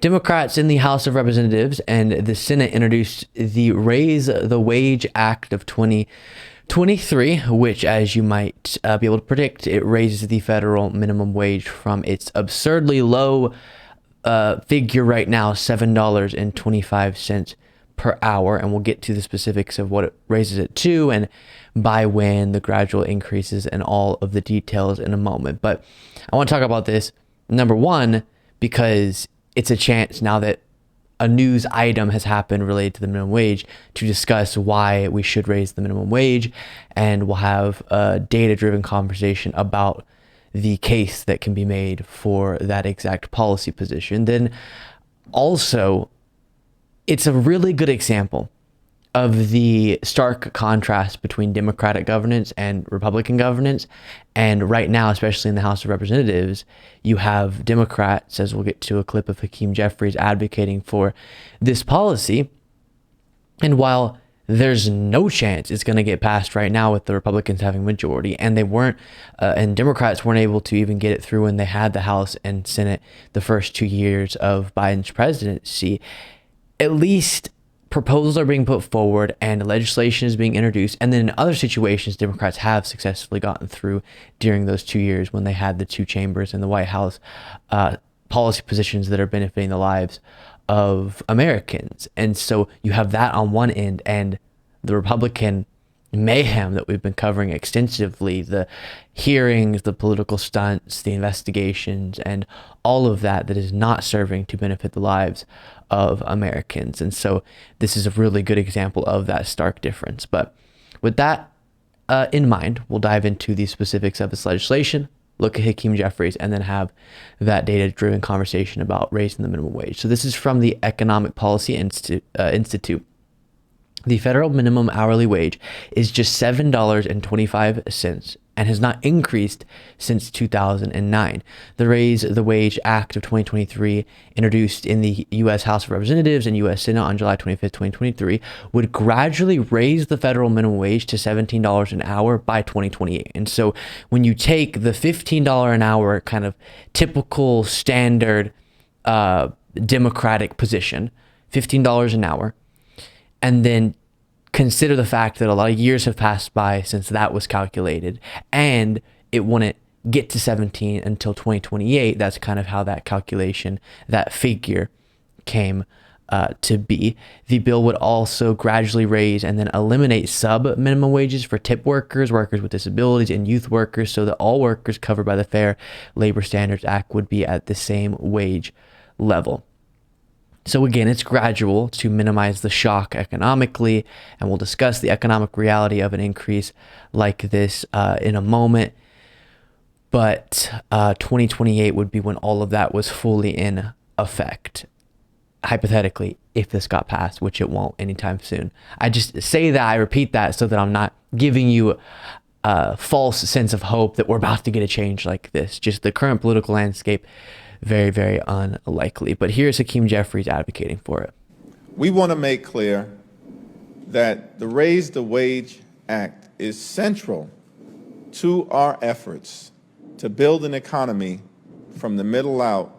Democrats in the House of Representatives and the Senate introduced the Raise the Wage Act of 2023, which, as you might be able to predict, it raises the federal minimum wage from its absurdly low figure right now, $7.25 per hour. And we'll get to the specifics of what it raises it to and by when, the gradual increases, and all of the details in a moment. But I want to talk about this, number one, because it's a chance now that a news item has happened related to the minimum wage to discuss why we should raise the minimum wage. And we'll have a data-driven conversation about the case that can be made for that exact policy position. Then also, it's a really good example of the stark contrast between Democratic governance and Republican governance. And right now, especially in the House of Representatives, you have Democrats, as we'll get to a clip of Hakeem Jeffries, advocating for this policy. And while there's no chance it's going to get passed right now with the Republicans having majority, and they weren't, and Democrats weren't able to even get it through when they had the House and Senate the first 2 years of Biden's presidency, at least proposals are being put forward and legislation is being introduced. And then in other situations, Democrats have successfully gotten through during those 2 years when they had the two chambers in the White House, policy positions that are benefiting the lives of Americans. And so you have that on one end, and the Republican mayhem that we've been covering extensively, the hearings, the political stunts, the investigations, and all of that is not serving to benefit the lives of Americans. And so this is a really good example of that stark difference. But with that in mind, we'll dive into the specifics of this legislation, look at Hakeem Jeffries, and then have that data-driven conversation about raising the minimum wage. So this is from the Economic Policy Institute. The federal minimum hourly wage is just $7.25 and has not increased since 2009. The Raise the Wage Act of 2023, introduced in the U.S. House of Representatives and U.S. Senate on July 25th, 2023, would gradually raise the federal minimum wage to $17 an hour by 2028. And so when you take the $15 an hour kind of typical standard Democratic position, $15 an hour, and then consider the fact that a lot of years have passed by since that was calculated, and it wouldn't get to 17 until 2028. That's kind of how that calculation, that figure came to be. The bill would also gradually raise and then eliminate sub-minimum wages for tip workers, workers with disabilities, and youth workers, so that all workers covered by the Fair Labor Standards Act would be at the same wage level. So again, it's gradual to minimize the shock economically, and we'll discuss the economic reality of an increase like this in a moment. But 2028 would be when all of that was fully in effect, hypothetically, if this got passed, which it won't anytime soon. I just say that, I repeat that, so that I'm not giving you a false sense of hope that we're about to get a change like this. Just the current political landscape, very, very unlikely. But here's Hakeem Jeffries advocating for it. We want to make clear that the Raise the Wage Act is central to our efforts to build an economy from the middle out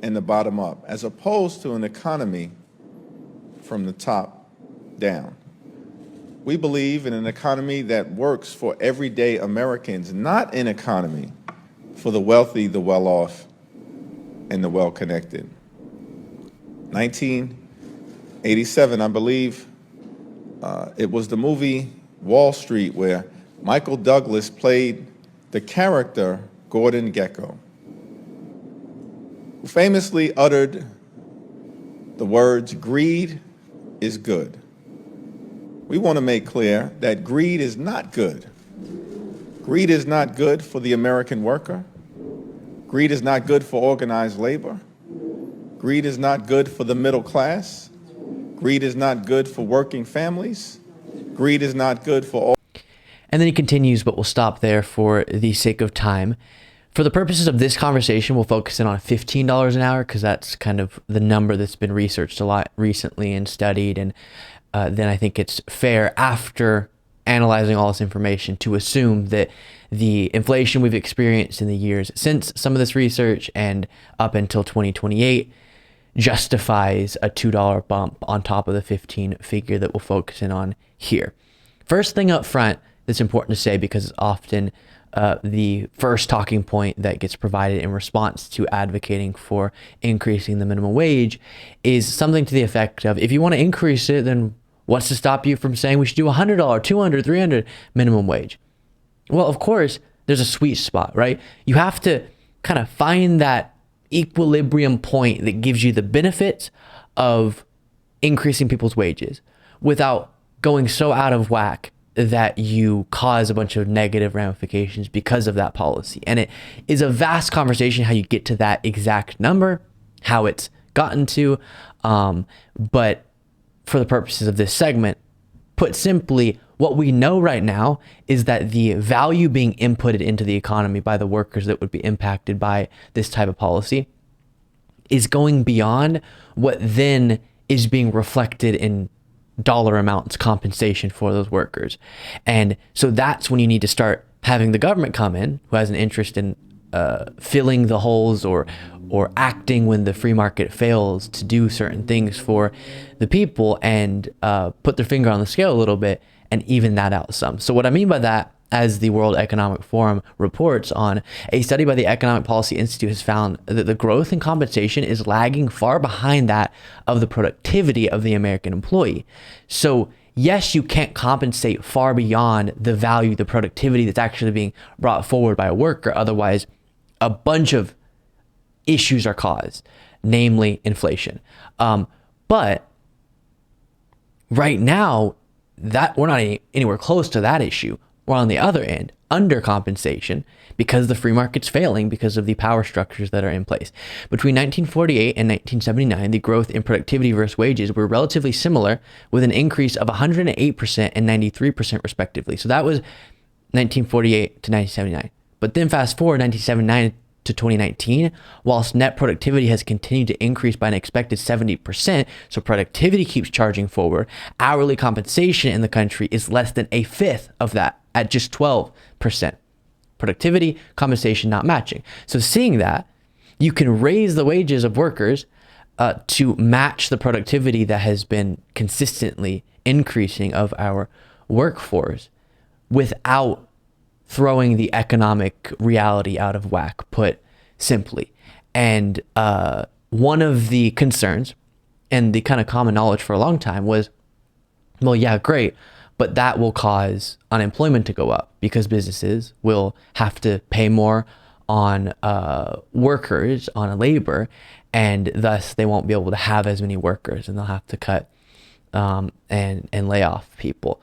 and the bottom up, as opposed to an economy from the top down. We believe in an economy that works for everyday Americans, not an economy for the wealthy, the well-off, and the well-connected. 1987, I believe, it was the movie Wall Street, where Michael Douglas played the character Gordon Gekko, who famously uttered the words, "Greed is good." We want to make clear that greed is not good. Greed is not good for the American worker. Greed is not good for organized labor. Greed is not good for the middle class. Greed is not good for working families. Greed is not good for all. And then he continues, but we'll stop there for the sake of time. For the purposes of this conversation, we'll focus in on $15 an hour, because that's kind of the number that's been researched a lot recently and studied. And then I think it's fair, after analyzing all this information, to assume that the inflation we've experienced in the years since some of this research and up until 2028 justifies a $2 bump on top of the 15 figure that we'll focus in on here. First thing up front that's important to say, because it's often the first talking point that gets provided in response to advocating for increasing the minimum wage, is something to the effect of, if you want to increase it, then what's to stop you from saying we should do $100, $200, $300 minimum wage? Well, of course, there's a sweet spot, right? You have to kind of find that equilibrium point that gives you the benefits of increasing people's wages without going so out of whack that you cause a bunch of negative ramifications because of that policy. And it is a vast conversation how you get to that exact number, how it's gotten to. But for the purposes of this segment, put simply, what we know right now is that the value being inputted into the economy by the workers that would be impacted by this type of policy is going beyond what then is being reflected in dollar amounts compensation for those workers. And so that's when you need to start having the government come in, who has an interest in filling the holes or acting when the free market fails to do certain things for the people, and put their finger on the scale a little bit and even that out some. So what I mean by that, as the World Economic Forum reports on, a study by the Economic Policy Institute has found that the growth in compensation is lagging far behind that of the productivity of the American employee. So yes, you can't compensate far beyond the value, the productivity that's actually being brought forward by a worker. Otherwise, a bunch of issues are caused, namely inflation. But right now, that we're not anywhere close to that issue. We're on the other end, undercompensation, because the free market's failing because of the power structures that are in place. Between 1948 and 1979, the growth in productivity versus wages were relatively similar, with an increase of 108% and 93% respectively. So that was 1948 to 1979. But then fast forward 1979 to 2019, whilst net productivity has continued to increase by an expected 70%, so productivity keeps charging forward, hourly compensation in the country is less than a fifth of that, at just 12%. Productivity, compensation not matching. So seeing that, you can raise the wages of workers to match the productivity that has been consistently increasing of our workforce without throwing the economic reality out of whack, put simply. And one of the concerns and the kind of common knowledge for a long time was, well, yeah, great, but that will cause unemployment to go up because businesses will have to pay more on workers, on labor, and thus they won't be able to have as many workers, and they'll have to cut and lay off people.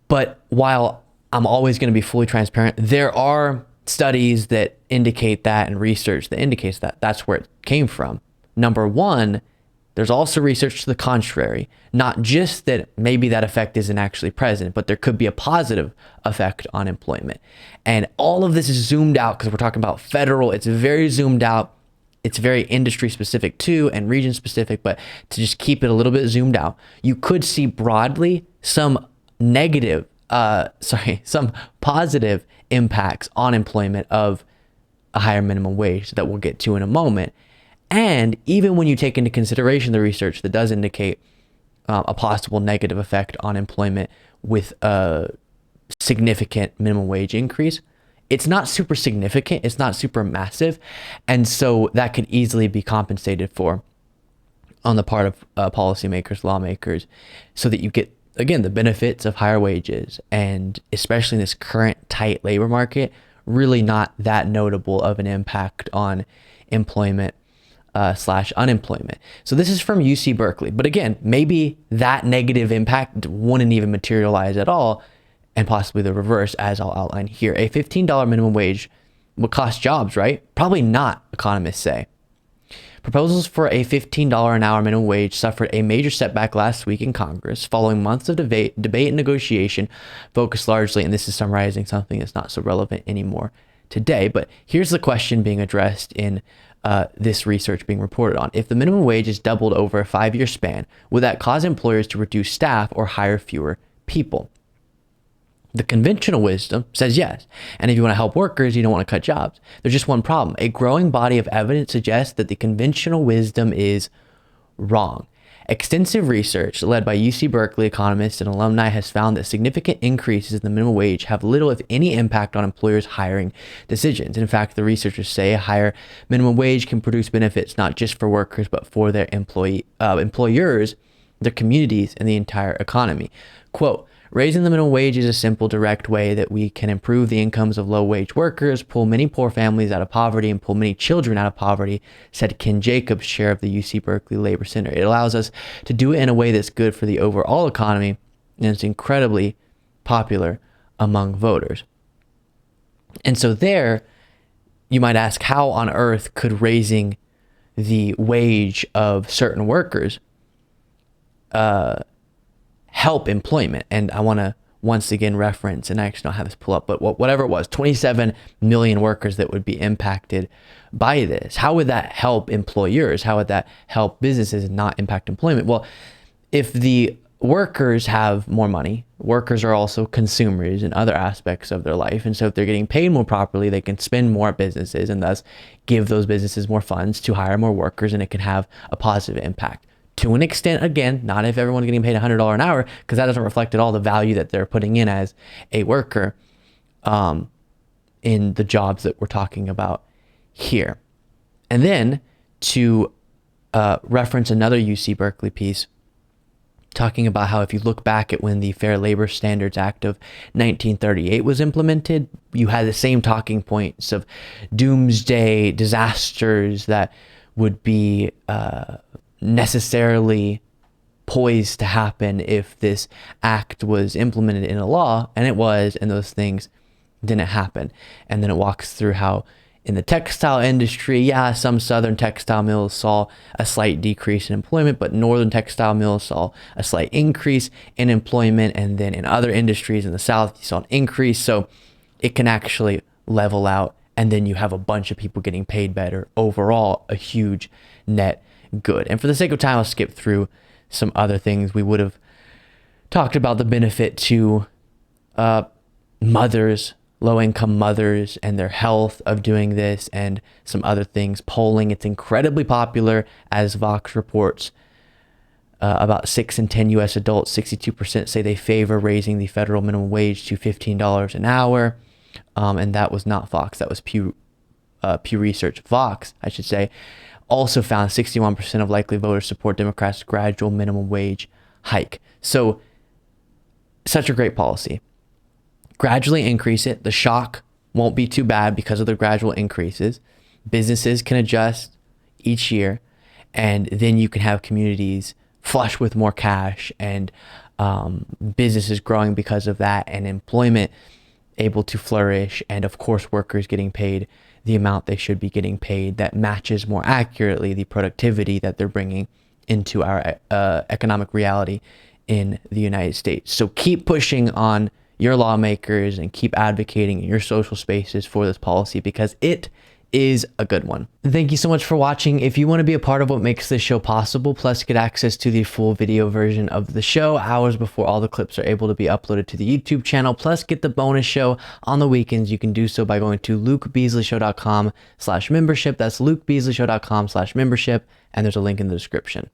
But while I'm always going to be fully transparent, there are studies that indicate that, and research that indicates that that's where it came from. Number one, there's also research to the contrary, not just that maybe that effect isn't actually present, but there could be a positive effect on employment. And all of this is zoomed out because we're talking about federal. It's very zoomed out. It's very industry specific too, and region specific, but to just keep it a little bit zoomed out, you could see broadly some some positive impacts on employment of a higher minimum wage that we'll get to in a moment. And even when you take into consideration the research that does indicate a possible negative effect on employment with a significant minimum wage increase, it's not super significant, it's not super massive. And so that could easily be compensated for on the part of policymakers, lawmakers, so that you get, again, the benefits of higher wages, and especially in this current tight labor market, really not that notable of an impact on employment / unemployment. So this is from UC Berkeley. But again, maybe that negative impact wouldn't even materialize at all, and possibly the reverse, as I'll outline here. A $15 minimum wage would cost jobs, right? Probably not, economists say. Proposals for a $15 an hour minimum wage suffered a major setback last week in Congress following months of debate and negotiation focused largely, and this is summarizing something that's not so relevant anymore today, but here's the question being addressed in this research being reported on. If the minimum wage is doubled over a 5-year span, would that cause employers to reduce staff or hire fewer people? The conventional wisdom says yes. And if you want to help workers, you don't want to cut jobs. There's just one problem. A growing body of evidence suggests that the conventional wisdom is wrong. Extensive research led by UC Berkeley economists and alumni has found that significant increases in the minimum wage have little, if any, impact on employers' hiring decisions. In fact, the researchers say a higher minimum wage can produce benefits not just for workers, but for their employers, their communities, and the entire economy. Quote, raising the minimum wage is a simple, direct way that we can improve the incomes of low-wage workers, pull many poor families out of poverty, and pull many children out of poverty, said Ken Jacobs, chair of the UC Berkeley Labor Center. It allows us to do it in a way that's good for the overall economy, and it's incredibly popular among voters. And so there, you might ask, how on earth could raising the wage of certain workers help employment? And I want to once again reference, and I actually don't have this pull up, but whatever it was, 27 million workers that would be impacted by this. How would that help employers? How would that help businesses and not impact employment? Well, if the workers have more money, workers are also consumers in other aspects of their life. And so if they're getting paid more properly, they can spend more at businesses and thus give those businesses more funds to hire more workers, and it can have a positive impact. To an extent, again, not if everyone's getting paid $100 an hour, because that doesn't reflect at all the value that they're putting in as a worker in the jobs that we're talking about here. And then to reference another UC Berkeley piece, talking about how if you look back at when the Fair Labor Standards Act of 1938 was implemented, you had the same talking points of doomsday disasters that would be necessarily poised to happen if this act was implemented in a law, and it was, and those things didn't happen. And then it walks through how in the textile industry, yeah, some southern textile mills saw a slight decrease in employment, but northern textile mills saw a slight increase in employment. And then in other industries in the South, you saw an increase. So it can actually level out, and then you have a bunch of people getting paid better. Overall, a huge net good. And for the sake of time, I'll skip through some other things. We would have talked about the benefit to mothers, low-income mothers, and their health of doing this, and some other things. Polling, it's incredibly popular, as Vox reports. About 6 in 10 U.S. adults, 62% say they favor raising the federal minimum wage to $15 an hour. And that was not Vox, that was Pew Research. Vox, I should say, also found 61% of likely voters support Democrats' gradual minimum wage hike. So, such a great policy. Gradually increase it. The shock won't be too bad because of the gradual increases. Businesses can adjust each year, and then you can have communities flush with more cash, and businesses growing because of that, and employment able to flourish, and of course workers getting paid the amount they should be getting paid that matches more accurately the productivity that they're bringing into our economic reality in the United States. So keep pushing on your lawmakers and keep advocating in your social spaces for this policy, because it is a good one. Thank you so much for watching. If you want to be a part of what makes this show possible, plus get access to the full video version of the show hours before all the clips are able to be uploaded to the YouTube channel, plus get the bonus show on the weekends, you can do so by going to lukebeasleyshow.com/membership. That's lukebeasleyshow.com/membership, and there's a link in the description.